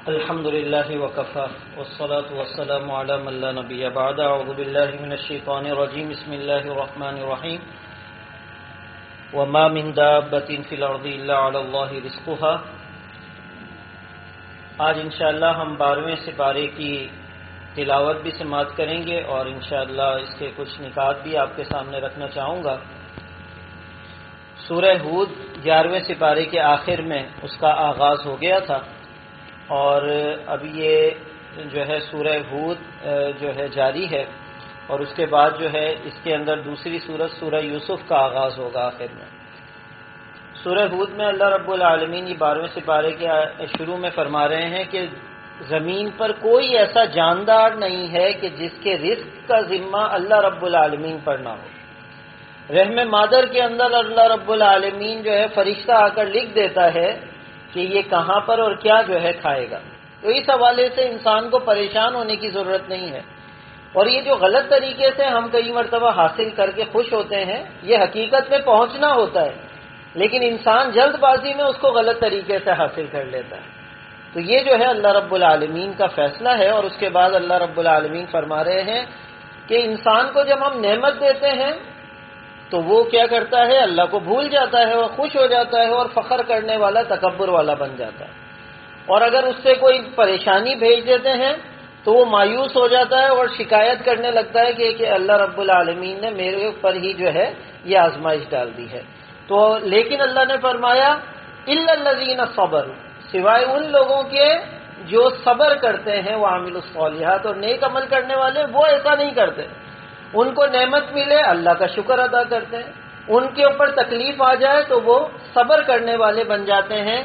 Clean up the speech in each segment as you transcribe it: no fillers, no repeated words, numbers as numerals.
الحمد لله وكفى والصلاة والسلام على من لا نبي بعد. أعوذ بالله من الشيطان الرجيم. بسم الله الرحمن الرحيم. وما من دابة في الأرض إلا على الله رزقها. آج انشاءاللہ ہم 12ویں سپارے کی تلاوت بھی سماعت کریں گے اور انشاءاللہ اس کے کچھ نکات بھی آپ کے سامنے رکھنا چاہوں گا. سورہ ہود 11ویں سپارے کے آخر میں اس کا آغاز ہو گیا تھا اور اب یہ جو ہے سورہ ہود جو ہے جاری ہے اور اس کے بعد جو ہے اس کے اندر دوسری سورت سورہ یوسف کا آغاز ہوگا آخر میں. سورہ ہود میں اللہ رب العالمین یہ 12ویں سپارے کے شروع میں فرما رہے ہیں کہ زمین پر کوئی ایسا جاندار نہیں ہے کہ جس کے رزق کا ذمہ اللہ رب العالمین پر نہ ہو. رحم مادر کے اندر اللہ رب العالمین جو ہے فرشتہ آ کر لکھ دیتا ہے کہ یہ کہاں پر اور کیا جو ہے کھائے گا. تو اس حوالے سے انسان کو پریشان ہونے کی ضرورت نہیں ہے. اور یہ جو غلط طریقے سے ہم کئی مرتبہ حاصل کر کے خوش ہوتے ہیں یہ حقیقت میں پہنچنا ہوتا ہے لیکن انسان جلد بازی میں اس کو غلط طریقے سے حاصل کر لیتا ہے. تو یہ جو ہے اللہ رب العالمین کا فیصلہ ہے. اور اس کے بعد اللہ رب العالمین فرما رہے ہیں کہ انسان کو جب ہم نعمت دیتے ہیں تو وہ کیا کرتا ہے اللہ کو بھول جاتا ہے اور خوش ہو جاتا ہے اور فخر کرنے والا تکبر والا بن جاتا ہے. اور اگر اس سے کوئی پریشانی بھیج دیتے ہیں تو وہ مایوس ہو جاتا ہے اور شکایت کرنے لگتا ہے کہ اللہ رب العالمین نے میرے اوپر ہی جو ہے یہ آزمائش ڈال دی ہے. تو لیکن اللہ نے فرمایا الا الذین صبروا، سوائے ان لوگوں کے جو صبر کرتے ہیں وہ عامل الصالحات اور نیک عمل کرنے والے، وہ ایسا نہیں کرتے. ان کو نعمت ملے اللہ کا شکر ادا کرتے ہیں، ان کے اوپر تکلیف آ جائے تو وہ صبر کرنے والے بن جاتے ہیں.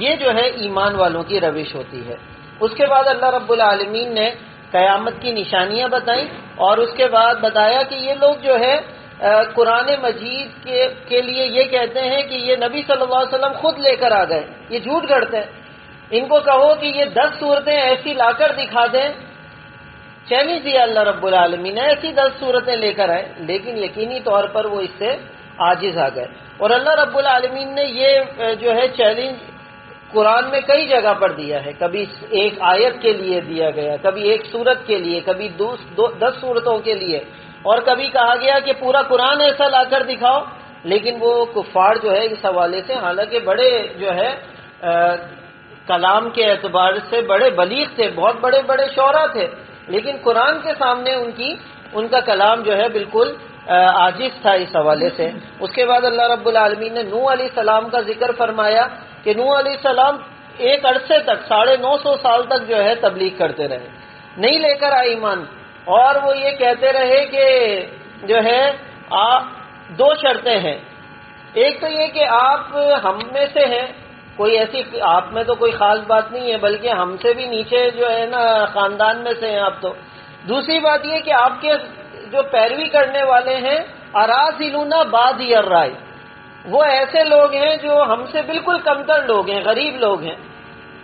یہ جو ہے ایمان والوں کی روش ہوتی ہے. اس کے بعد اللہ رب العالمین نے قیامت کی نشانیاں بتائیں اور اس کے بعد بتایا کہ یہ لوگ جو ہے قرآن مجید کے لیے یہ کہتے ہیں کہ یہ نبی صلی اللہ علیہ وسلم خود لے کر آ گئے، یہ جھوٹ گڑتے ہیں. ان کو کہو کہ یہ 10 صورتیں ایسی لا کر دکھا دیں. چیلنج دیا اللہ رب العالمین نے، ایسی 10 صورتیں لے کر آئے لیکن یقینی طور پر وہ اس سے عاجز آ گئے. اور اللہ رب العالمین نے یہ جو ہے چیلنج قرآن میں کئی جگہ پر دیا ہے. کبھی ایک آیت کے لیے دیا گیا، کبھی ایک صورت کے لیے، کبھی 10 صورتوں کے لیے، اور کبھی کہا گیا کہ پورا قرآن ایسا لا کر دکھاؤ. لیکن وہ کفار جو ہے اس حوالے سے حالانکہ بڑے جو ہے کلام کے اعتبار سے بڑے بلیغ تھے، بہت بڑے بڑے شعراء تھے، لیکن قرآن کے سامنے ان کا کلام جو ہے بالکل عاجز تھا اس حوالے سے. اس کے بعد اللہ رب العالمین نے نوح علیہ السلام کا ذکر فرمایا کہ نوح علیہ السلام ایک عرصے تک 950 سال تک جو ہے تبلیغ کرتے رہے، نہیں لے کر آئے ایمان. اور وہ یہ کہتے رہے کہ جو ہے 2 شرطیں ہیں. ایک تو یہ کہ آپ ہم میں سے ہیں، کوئی ایسی آپ میں تو کوئی خاص بات نہیں ہے بلکہ ہم سے بھی نیچے جو ہے نا خاندان میں سے ہیں آپ تو. دوسری بات یہ کہ آپ کے جو پیروی کرنے والے ہیں اراذلون بادی الرائے، وہ ایسے لوگ ہیں جو ہم سے بالکل کمتر لوگ ہیں، غریب لوگ ہیں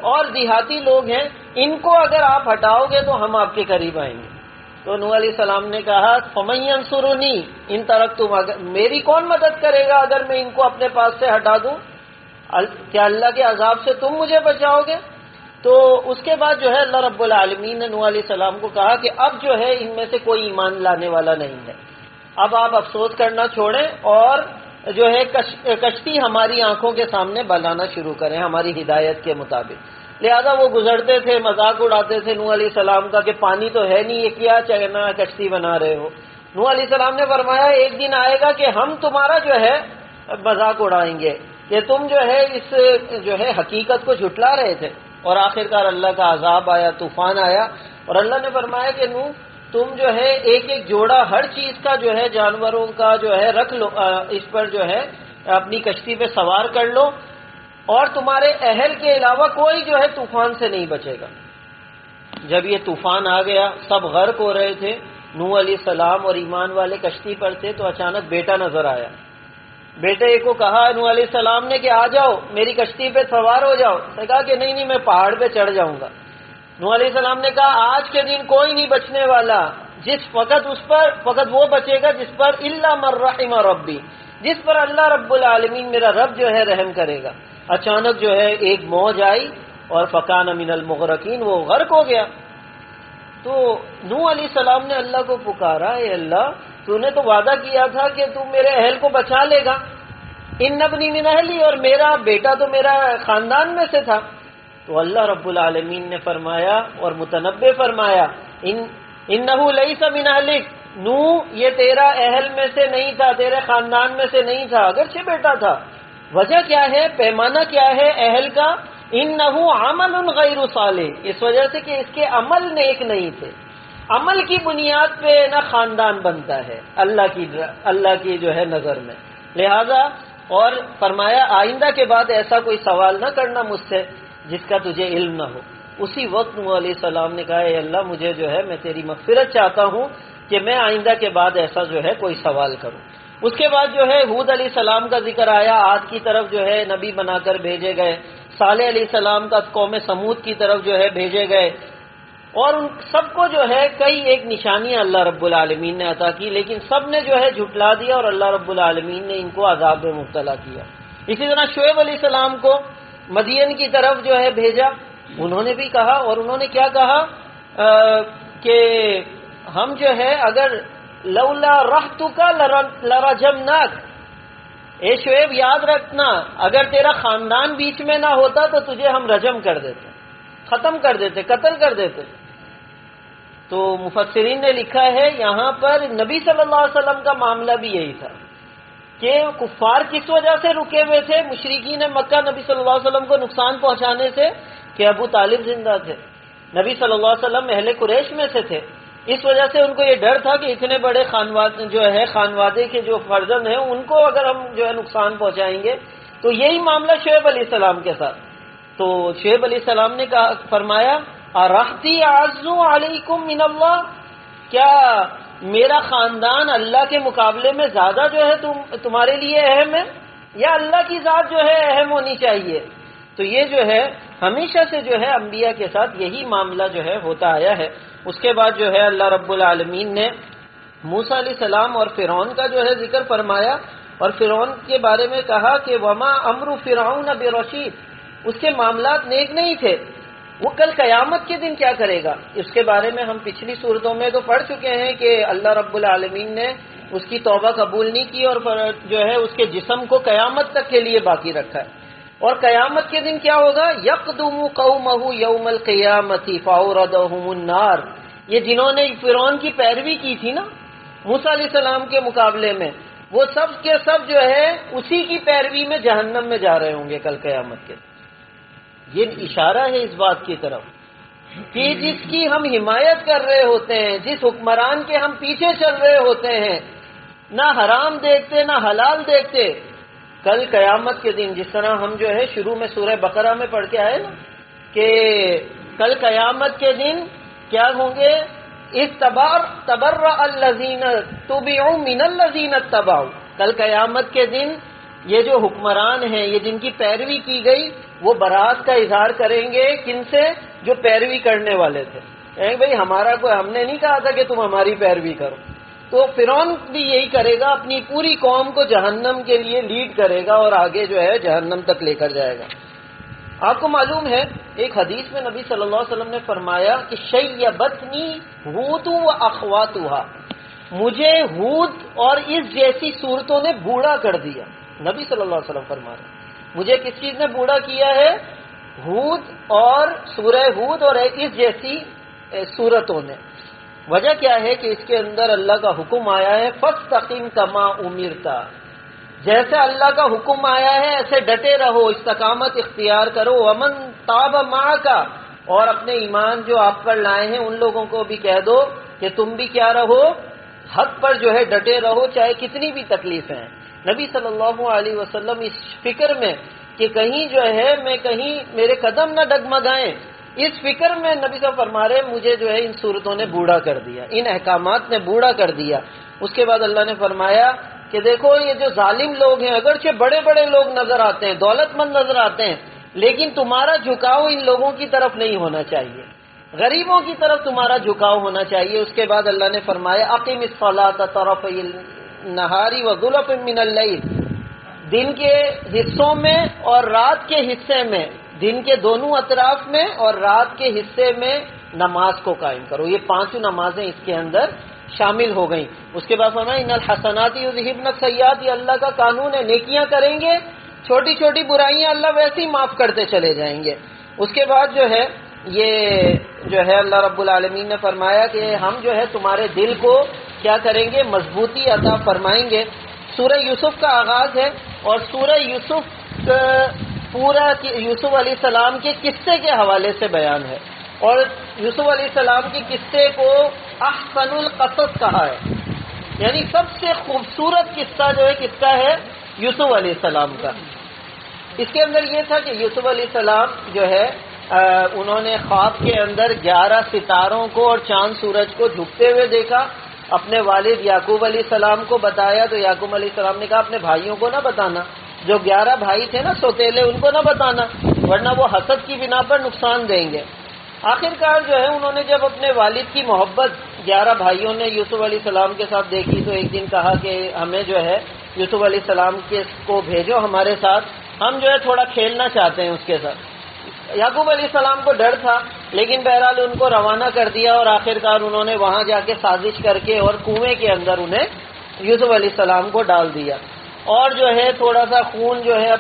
اور دیہاتی لوگ ہیں. ان کو اگر آپ ہٹاؤ گے تو ہم آپ کے قریب آئیں گے. تو نوح علیہ السلام نے کہا فمن ینصرنی ان ترکتم، میری کون مدد کرے گا اگر میں ان کو اپنے پاس سے ہٹا دوں؟ کیا اللہ کے عذاب سے تم مجھے بچاؤ گے؟ تو اس کے بعد جو ہے اللہ رب العالمین نے نوح علیہ السلام کو کہا کہ اب جو ہے ان میں سے کوئی ایمان لانے والا نہیں ہے، اب آپ افسوس کرنا چھوڑیں اور جو ہے کشتی ہماری آنکھوں کے سامنے بنانا شروع کریں ہماری ہدایت کے مطابق. لہذا وہ گزرتے تھے، مذاق اڑاتے تھے نوح علیہ السلام کا کہ پانی تو ہے نہیں، یہ کیا چہنا کشتی بنا رہے ہو. نوح علیہ السلام نے فرمایا ایک دن آئے گا کہ ہم تمہارا جو ہے مذاق اڑائیں گے کہ تم جو ہے اس جو ہے حقیقت کو جھٹلا رہے تھے. اور آخرکار اللہ کا عذاب آیا، طوفان آیا اور اللہ نے فرمایا کہ نوح تم جو ہے ایک ایک جوڑا ہر چیز کا جو ہے جانوروں کا جو ہے رکھ لو، اس پر جو ہے اپنی کشتی پہ سوار کر لو اور تمہارے اہل کے علاوہ کوئی جو ہے طوفان سے نہیں بچے گا. جب یہ طوفان آ گیا سب غرق ہو رہے تھے، نوح علیہ السلام اور ایمان والے کشتی پر تھے تو اچانک بیٹا نظر آیا. بیٹے کو کہا نوح علیہ السلام نے کہ آ جاؤ میری کشتی پہ سوار ہو جاؤ. اس نے کہا کہ نہیں میں پہاڑ پہ چڑھ جاؤں گا. نوح علیہ السلام نے کہا آج کے دن کوئی نہیں بچنے والا، فقط وہ بچے گا جس پر الا من رحم ربی، جس پر اللہ رب العالمین میرا رب جو ہے رحم کرے گا. اچانک جو ہے ایک موج آئی اور فکان من المغرقین، وہ غرق ہو گیا۔ تو نوح علیہ السلام نے اللہ کو پکارا، اے اللہ تو نے تو وعدہ کیا تھا کہ تو میرے اہل کو بچا لے گا، ان ابنی من اہلی، اور میرا بیٹا تو میرا خاندان میں سے تھا۔ تو اللہ رب العالمین نے فرمایا اور متنبع فرمایا انہ لیس من اہلک، نوح یہ تیرا اہل میں سے نہیں تھا، تیرے خاندان میں سے نہیں تھا، اگرچہ بیٹا تھا۔ وجہ کیا ہے، پیمانہ کیا ہے اہل کا؟ انہ عمل غیر صالح، اس وجہ سے کہ اس کے عمل نیک نہیں تھے۔ عمل کی بنیاد پہ نہ خاندان بنتا ہے اللہ کی جو ہے نظر میں، لہذا اور فرمایا آئندہ کے بعد ایسا کوئی سوال نہ کرنا مجھ سے جس کا تجھے علم نہ ہو۔ اسی وقت نوح علیہ السلام نے کہا، اے اللہ مجھے جو ہے میں تیری مغفرت چاہتا ہوں کہ میں آئندہ کے بعد ایسا جو ہے کوئی سوال کروں۔ اس کے بعد جو ہے ہود علیہ السلام کا ذکر آیا، عاد کی طرف جو ہے نبی بنا کر بھیجے گئے، صالح علیہ السلام کا قوم سمود کی طرف جو ہے بھیجے گئے، اور ان سب کو جو ہے کئی ایک نشانیاں اللہ رب العالمین نے عطا کی، لیکن سب نے جو ہے جھٹلا دیا اور اللہ رب العالمین نے ان کو عذاب میں مبتلا کیا۔ اسی طرح شعیب علیہ السلام کو مدین کی طرف جو ہے بھیجا، انہوں نے بھی کہا، اور انہوں نے کیا کہا کہ ہم جو ہے اگر لولا رحتک لرجمناک، اے شعیب یاد رکھنا اگر تیرا خاندان بیچ میں نہ ہوتا تو تجھے ہم رجم کر دیتے، ختم کر دیتے، قتل کر دیتے۔ تو مفسرین نے لکھا ہے یہاں پر نبی صلی اللہ علیہ وسلم کا معاملہ بھی یہی تھا کہ کفار کس وجہ سے رکے ہوئے تھے، مشرکین مکہ نبی صلی اللہ علیہ وسلم کو نقصان پہنچانے سے، کہ ابو طالب زندہ تھے، نبی صلی اللہ علیہ وسلم اہل قریش میں سے تھے، اس وجہ سے ان کو یہ ڈر تھا کہ اتنے بڑے خانوادے کے جو فرزند ہیں ان کو اگر ہم جو ہے نقصان پہنچائیں گے۔ تو یہی معاملہ شعیب علیہ السلام کے ساتھ۔ تو شعیب علیہ السلام نے فرمایا ارحتی اعز علیکم من اللہ، کیا میرا خاندان اللہ کے مقابلے میں زیادہ جو ہے تمہارے لیے اہم ہے، یا اللہ کی ذات جو ہے اہم ہونی چاہیے؟ تو یہ جو ہے ہمیشہ سے جو ہے انبیاء کے ساتھ یہی معاملہ جو ہے ہوتا آیا ہے۔ اس کے بعد جو ہے اللہ رب العالمین نے موسیٰ علیہ السلام اور فرعون کا جو ہے ذکر فرمایا، اور فرعون کے بارے میں کہا کہ وما امر فرعون برشید، اس کے معاملات نیک نہیں تھے، وہ کل قیامت کے دن کیا کرے گا؟ اس کے بارے میں ہم پچھلی صورتوں میں تو پڑھ چکے ہیں کہ اللہ رب العالمین نے اس کی توبہ قبول نہیں کی اور جو ہے اس کے جسم کو قیامت تک کے لیے باقی رکھا ہے۔ اور قیامت کے دن کیا ہوگا؟ یقدم قومہ یوم القیامۃ فاوردہم النار، یہ جنہوں نے فرعون کی پیروی کی تھی نا موسیٰ علیہ السلام کے مقابلے میں، وہ سب کے سب جو ہے اسی کی پیروی میں جہنم میں جا رہے ہوں گے کل قیامت کے دن۔ یہ اشارہ ہے اس بات کی طرف کہ جس کی ہم حمایت کر رہے ہوتے ہیں، جس حکمران کے ہم پیچھے چل رہے ہوتے ہیں، نہ حرام دیکھتے نہ حلال دیکھتے، کل قیامت کے دن جس طرح ہم جو ہے شروع میں سورہ بقرہ میں پڑھ کے آئے نا کہ کل قیامت کے دن کیا ہوں گے، تبرأ الذین تبعوا من الذین اتبعوا، کل قیامت کے دن یہ جو حکمران ہیں، یہ جن کی پیروی کی گئی، وہ برات کا اظہار کریں گے کن سے؟ جو پیروی کرنے والے تھے، بھئی ہمارا کوئی، ہم نے نہیں کہا تھا کہ تم ہماری پیروی کرو۔ تو فرعون بھی یہی کرے گا، اپنی پوری قوم کو جہنم کے لیے لیڈ کرے گا اور آگے جو ہے جہنم تک لے کر جائے گا۔ آپ کو معلوم ہے ایک حدیث میں نبی صلی اللہ علیہ وسلم نے فرمایا کہ شیبتنی ہود و اخواتها، مجھے ہود اور اس جیسی صورتوں نے بوڑھا کر دیا۔ نبی صلی اللہ علیہ وسلم فرما رہے ہیں مجھے کس چیز نے بوڑھا کیا ہے؟ ہود اور سورہ ہود اور اس جیسی صورتوں نے۔ وجہ کیا ہے کہ اس کے اندر اللہ کا حکم آیا ہے فاستقم کما امرت، جیسے اللہ کا حکم آیا ہے ایسے ڈٹے رہو، استقامت اختیار کرو۔ ومن تاب معک، اور اپنے ایمان جو آپ پر لائے ہیں ان لوگوں کو بھی کہہ دو کہ تم بھی کیا رہو، حق پر جو ہے ڈٹے رہو چاہے کتنی بھی تکلیفیں ہیں۔ نبی صلی اللہ علیہ وسلم اس فکر میں کہ کہیں جو ہے میں کہیں میرے قدم نہ ڈگمگائیں، اس فکر میں نبی صاحب فرما رہے مجھے جو ہے ان صورتوں نے بوڑھا کر دیا، ان احکامات نے بوڑھا کر دیا۔ اس کے بعد اللہ نے فرمایا کہ دیکھو یہ جو ظالم لوگ ہیں، اگرچہ بڑے بڑے لوگ نظر آتے ہیں، دولت مند نظر آتے ہیں، لیکن تمہارا جھکاؤ ان لوگوں کی طرف نہیں ہونا چاہیے، غریبوں کی طرف تمہارا جھکاؤ ہونا چاہیے۔ اس کے بعد اللہ نے فرمایا اقیم الصلاۃ طرفی النہار وزلفا من اللیل، دن کے حصوں میں اور رات کے حصے میں دن کے دونوں اطراف میں اور رات کے حصے میں نماز کو قائم کرو. یہ 5 نمازیں اس کے اندر شامل ہو گئیں. اس کے بعد فرمایا ان الحسنات یذہبن السیئات، یہ اللہ کا قانون ہے، نیکیاں کریں گے چھوٹی چھوٹی برائیاں اللہ ویسے ہی معاف کرتے چلے جائیں گے. اس کے بعد جو ہے یہ جو ہے اللہ رب العالمین نے فرمایا کہ ہم جو ہے تمہارے دل کو کیا کریں گے، مضبوطی عطا فرمائیں گے. سورہ یوسف کا آغاز ہے اور سورہ یوسف پورا یوسف علیہ السلام کے قصے کے حوالے سے بیان ہے، اور یوسف علیہ السلام کے قصے کو احسن القصص کہا ہے، یعنی سب سے خوبصورت قصہ جو ہے قصہ ہے یوسف علیہ السلام کا. اس کے اندر یہ تھا کہ یوسف علیہ السلام جو ہے انہوں نے خواب کے اندر 11 ستاروں کو اور چاند سورج کو جھکتے ہوئے دیکھا. اپنے والد یعقوب علیہ السلام کو بتایا تو یعقوب علیہ السلام نے کہا اپنے بھائیوں کو نہ بتانا، جو 11 بھائی تھے نا سوتیلے، ان کو نہ بتانا ورنہ وہ حسد کی بنا پر نقصان دیں گے. آخرکار جو ہے انہوں نے جب اپنے والد کی محبت 11 بھائیوں نے یوسف علیہ السلام کے ساتھ دیکھی تو ایک دن کہا کہ ہمیں جو ہے یوسف علیہ السلام کو بھیجو ہمارے ساتھ، ہم جو ہے تھوڑا کھیلنا چاہتے ہیں اس کے ساتھ. یعقوب علیہ السلام کو ڈر تھا لیکن بہرحال ان کو روانہ کر دیا اور آخرکار انہوں نے وہاں جا کے سازش کر کے اور کنویں کے اندر انہیں یوسف علیہ السلام کو ڈال دیا، اور جو ہے تھوڑا سا خون جو ہے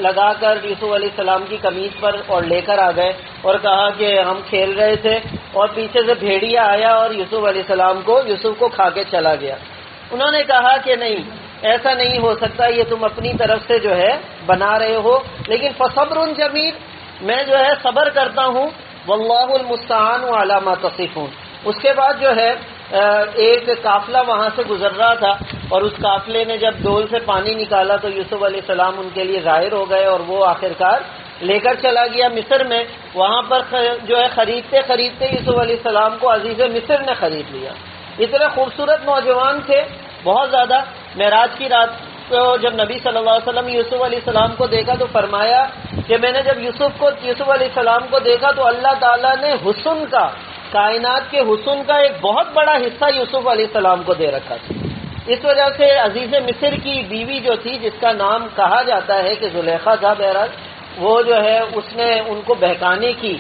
لگا کر یوسف علیہ السلام کی قمیص پر اور لے کر آ گئے اور کہا کہ ہم کھیل رہے تھے اور پیچھے سے بھیڑیا آیا اور یوسف علیہ السلام کو یوسف کو کھا کے چلا گیا. انہوں نے کہا کہ نہیں ایسا نہیں ہو سکتا، یہ تم اپنی طرف سے جو ہے بنا رہے ہو، لیکن فصبر جمیل، میں جو ہے صبر کرتا ہوں، واللہ المستعان علی ما تصفون. اس کے بعد جو ہے ایک قافلہ وہاں سے گزر رہا تھا اور اس قافلے نے جب ڈول سے پانی نکالا تو یوسف علیہ السلام ان کے لیے ظاہر ہو گئے اور وہ آخرکار لے کر چلا گیا مصر میں. وہاں پر جو ہے خریدتے خریدتے یوسف علیہ السلام کو عزیز مصر نے خرید لیا. اتنے خوبصورت نوجوان تھے بہت زیادہ. معراج کی رات کو جب نبی صلی اللہ علیہ وسلم یوسف علیہ السلام کو دیکھا تو فرمایا کہ میں نے جب یوسف علیہ السلام کو دیکھا تو اللہ تعالیٰ نے حسن کا، کائنات کے حسن کا ایک بہت بڑا حصہ یوسف علیہ السلام کو دے رکھا تھا. اس وجہ سے عزیز مصر کی بیوی جو تھی جس کا نام کہا جاتا ہے کہ زلیخا تھا، بہرحال وہ جو ہے اس نے ان کو بہکانے کی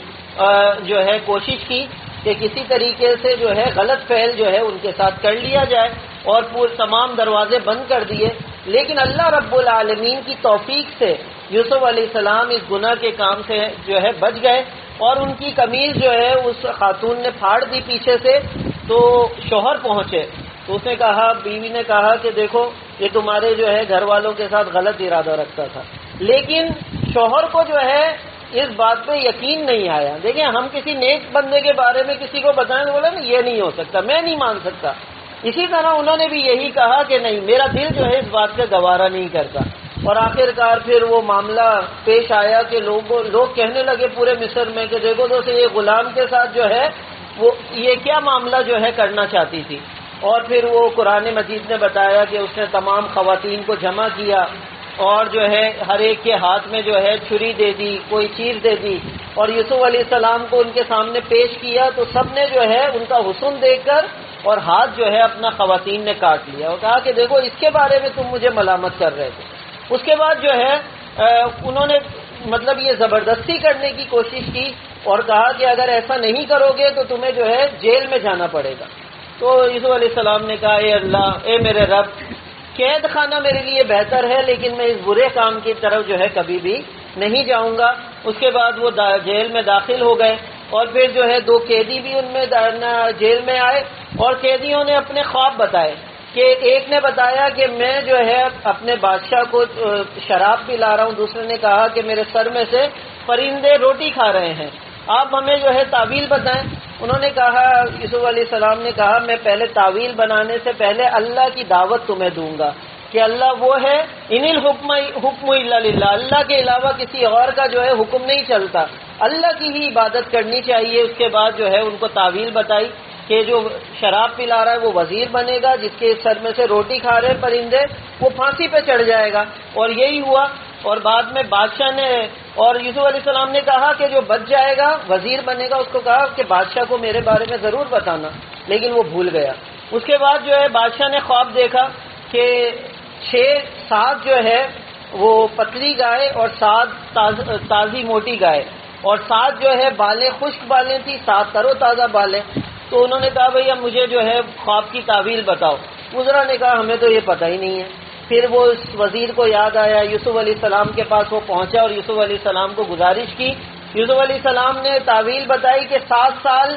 جو ہے کوشش کی کہ کسی طریقے سے جو ہے غلط فعل جو ہے ان کے ساتھ کر لیا جائے اور تمام دروازے بند کر دیے. لیکن اللہ رب العالمین کی توفیق سے یوسف علیہ السلام اس گناہ کے کام سے جو ہے بچ گئے اور ان کی قمیض جو ہے اس خاتون نے پھاڑ دی پیچھے سے. تو شوہر پہنچے تو اس نے کہا، بیوی نے کہا کہ دیکھو یہ تمہارے جو ہے گھر والوں کے ساتھ غلط ارادہ رکھتا تھا. لیکن شوہر کو جو ہے اس بات پہ یقین نہیں آیا. دیکھیں ہم کسی نیک بندے کے بارے میں کسی کو بتائیں تو بولے نا یہ نہیں ہو سکتا، میں نہیں مان سکتا. اسی طرح انہوں نے بھی یہی کہا کہ نہیں، میرا دل جو ہے اس بات سے گوارا نہیں کرتا. اور آخرکار پھر وہ معاملہ پیش آیا کہ لوگ کہنے لگے پورے مصر میں کہ دیکھو تو یہ غلام کے ساتھ جو ہے وہ یہ کیا معاملہ جو ہے کرنا چاہتی تھی. اور پھر وہ قرآن مجید نے بتایا کہ اس نے تمام خواتین کو جمع کیا اور جو ہے ہر ایک کے ہاتھ میں جو ہے چھری دے دی، کوئی چیز دے دی اور یوسف علیہ السلام کو ان کے سامنے پیش کیا تو سب نے جو ہے ان کا حسن دیکھ کر اور ہاتھ جو ہے اپنا خواتین نے کاٹ لیا اور کہا کہ دیکھو اس کے بارے میں تم مجھے ملامت کر رہے تھے. اس کے بعد جو ہے انہوں نے مطلب یہ زبردستی کرنے کی کوشش کی اور کہا کہ اگر ایسا نہیں کرو گے تو تمہیں جو ہے جیل میں جانا پڑے گا. تو یوسف علیہ السلام نے کہا اے اللہ، اے میرے رب، قید خانہ میرے لیے بہتر ہے لیکن میں اس برے کام کی طرف جو ہے کبھی بھی نہیں جاؤں گا. اس کے بعد وہ جیل میں داخل ہو گئے اور پھر جو ہے 2 قیدی بھی ان میں جیل میں آئے اور قیدیوں نے اپنے خواب بتائے کہ ایک نے بتایا کہ میں جو ہے اپنے بادشاہ کو شراب پلا رہا ہوں، دوسرے نے کہا کہ میرے سر میں سے پرندے روٹی کھا رہے ہیں، آپ ہمیں جو ہے تعویل بتائیں. انہوں نے کہا، یوسف علیہ السلام نے کہا میں پہلے تعویل بنانے سے پہلے اللہ کی دعوت تمہیں دوں گا کہ اللہ وہ ہے، ان الحکم الا للہ، اللہ کے علاوہ کسی اور کا جو ہے حکم نہیں چلتا، اللہ کی ہی عبادت کرنی چاہیے. اس کے بعد جو ہے ان کو تعویل بتائی کہ جو شراب پلا رہا ہے وہ وزیر بنے گا، جس کے سر میں سے روٹی کھا رہے پرندے وہ پھانسی پہ چڑھ جائے گا. اور یہی ہوا. اور بعد میں بادشاہ نے اور یوسف علیہ السلام نے کہا کہ جو بچ جائے گا وزیر بنے گا اس کو کہا کہ بادشاہ کو میرے بارے میں ضرور بتانا، لیکن وہ بھول گیا. اس کے بعد جو ہے بادشاہ نے خواب دیکھا کہ 6 ساتھ جو ہے وہ پتلی گائے اور 7 تازی موٹی گائے، اور 7 جو ہے بالیں خشک بالیں تھی، 7 تر و تازہ بالیں. تو انہوں نے کہا بھئی اب مجھے جو ہے خواب کی تعویل بتاؤ. وزراء نے کہا ہمیں تو یہ پتہ ہی نہیں ہے. پھر وہ اس وزیر کو یاد آیا، یوسف علیہ السلام کے پاس وہ پہنچا اور یوسف علیہ السلام کو گزارش کی. یوسف علیہ السلام نے تعویل بتائی کہ 7 سال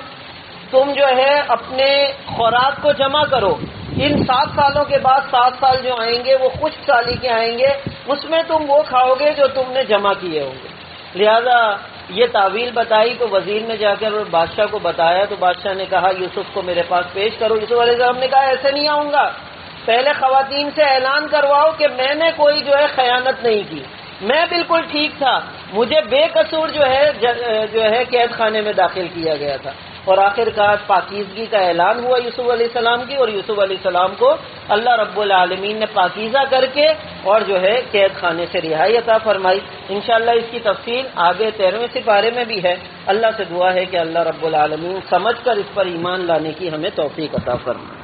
تم جو ہے اپنے خوراک کو جمع کرو، ان 7 سالوں کے بعد 7 سال جو آئیں گے وہ خشک سالی کے آئیں گے، اس میں تم وہ کھاؤ گے جو تم نے جمع کیے ہوں گے. لہذا یہ تعویل بتائی تو وزیر نے جا کر بادشاہ کو بتایا، تو بادشاہ نے کہا یوسف کو میرے پاس پیش کرو. یوسف علیہ السلام نے کہا ایسے نہیں آؤں گا، پہلے خواتین سے اعلان کرواؤ کہ میں نے کوئی جو ہے خیانت نہیں کی، میں بالکل ٹھیک تھا، مجھے بے قصور جو ہے قید خانے میں داخل کیا گیا تھا. اور آخر کار پاکیزگی کا اعلان ہوا یوسف علیہ السلام کی، اور یوسف علیہ السلام کو اللہ رب العالمین نے پاکیزہ کر کے اور جو ہے قید خانے سے رہائی عطا فرمائی. انشاءاللہ اس کی تفصیل آگے 13ویں سپارے میں بھی ہے. اللہ سے دعا ہے کہ اللہ رب العالمین سمجھ کر اس پر ایمان لانے کی ہمیں توفیق عطا فرمائے.